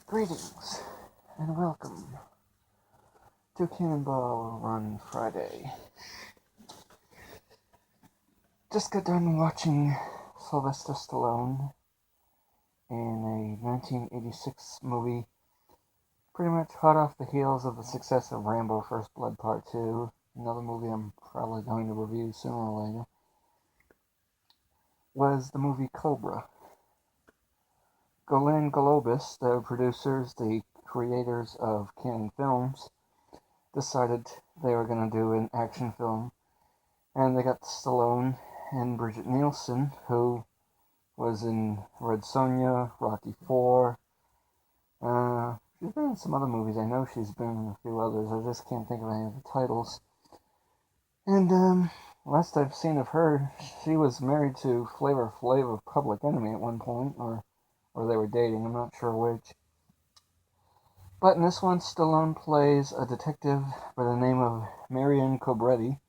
Greetings and welcome to CannonBallrun Friday. Just got done watching Sylvester Stallone in a 1986 movie, pretty much hot off the heels of the success of Rambo First Blood Part 2, another movie I'm probably going to review sooner or later, was the movie Cobra. Golan Globus, the producers, the creators of Cannon Films, decided they were going to do an action film, and they got Stallone and Bridget Nielsen, who was in Red Sonja, Rocky IV. She's been in some other movies. I know she's been in a few others. I just can't think of any of the titles. And last I've seen of her, she was married to Flavor Flav of Public Enemy at one point, or they were dating. I'm not sure which. But in this one, Stallone plays a detective by the name of Marion Cobretti,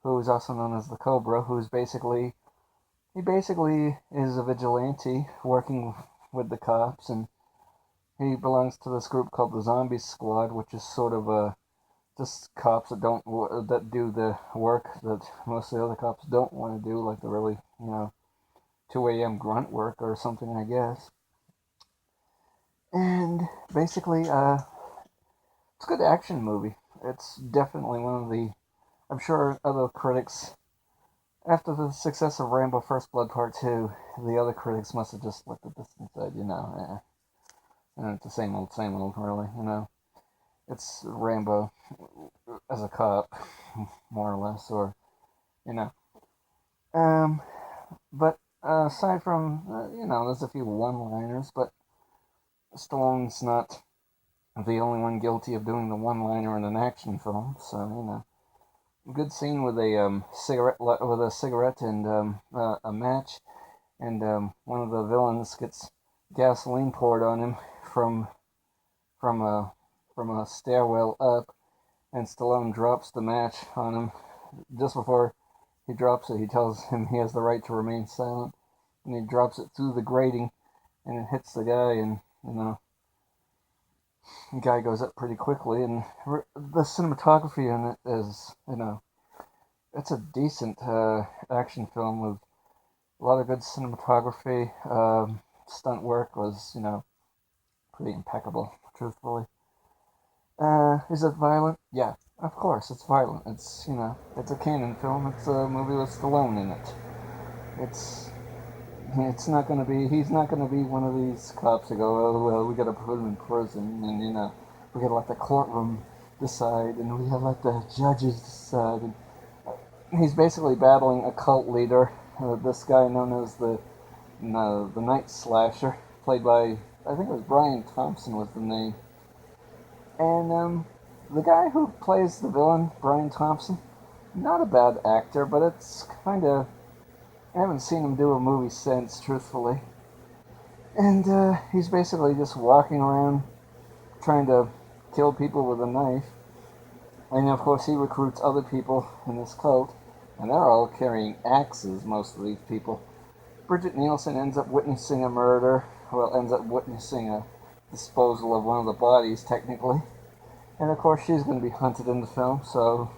who is also known as the Cobra, he basically is a vigilante working with the cops, and he belongs to this group called the Zombie Squad, which is sort of just cops that do the work that most of the other cops don't want to do, like the really 2 a.m. grunt work or something, I guess. And basically, it's a good action movie. It's definitely one of the, I'm sure other critics, after the success of Rambo First Blood Part 2, the other critics must have just looked at this and said, it's the same old, really, It's Rambo as a cop, more or less, or, you know. But aside from, there's a few one-liners, but Stallone's not the only one guilty of doing the one-liner in an action film, so, good scene with a cigarette and a match, and one of the villains gets gasoline poured on him from a stairwell up, and Stallone drops the match on him. Just before he drops it, he tells him he has the right to remain silent, and he drops it through the grating, and it hits the guy, and the guy goes up pretty quickly, and the cinematography in it is, it's a decent action film with a lot of good cinematography. Stunt work was, pretty impeccable, truthfully. Is it violent? Yeah, of course, it's violent. It's, it's a Cannon film. It's a movie with Stallone in it. It's not going to be, he's not going to be one of these cops that go, oh, well, we got to put him in prison, and, we got to let the courtroom decide, and we got to let the judges decide. And he's basically battling a cult leader, this guy known as the Night Slasher, played by, I think it was Brian Thompson was the name. And the guy who plays the villain, Brian Thompson, not a bad actor, but it's kind of, I haven't seen him do a movie since, truthfully. And he's basically just walking around trying to kill people with a knife. And of course he recruits other people in this cult, and they're all carrying axes, most of these people. Bridget Nielsen ends up witnessing a murder, ends up witnessing a disposal of one of the bodies, technically. And of course she's going to be hunted in the film, so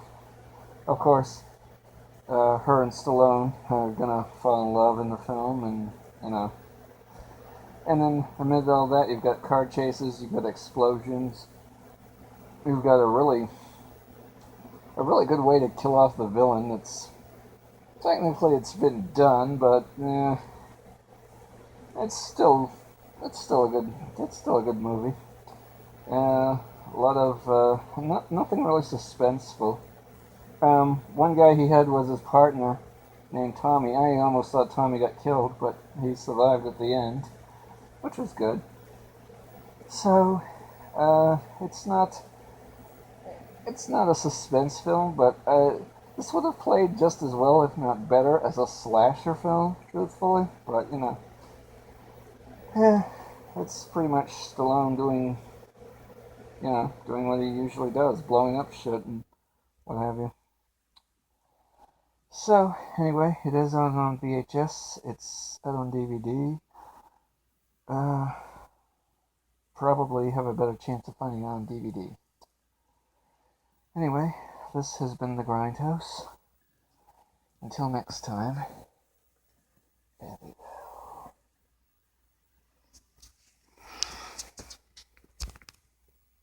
of course her and Stallone are going to fall in love in the film, and and then amid all that, you've got car chases, you've got explosions, you've got a really good way to kill off the villain. Technically it's been done, but it's still a good movie. A lot of nothing really suspenseful. One guy he had was his partner named Tommy. I almost thought Tommy got killed, but he survived at the end, which was good. So it's not a suspense film, but this would have played just as well, if not better, as a slasher film, truthfully. But, it's pretty much Stallone doing what he usually does, blowing up shit and what have you. So, anyway, it is on VHS, it's out on DVD. probably have a better chance of finding it on DVD. Anyway, this has been the Grindhouse. Until next time.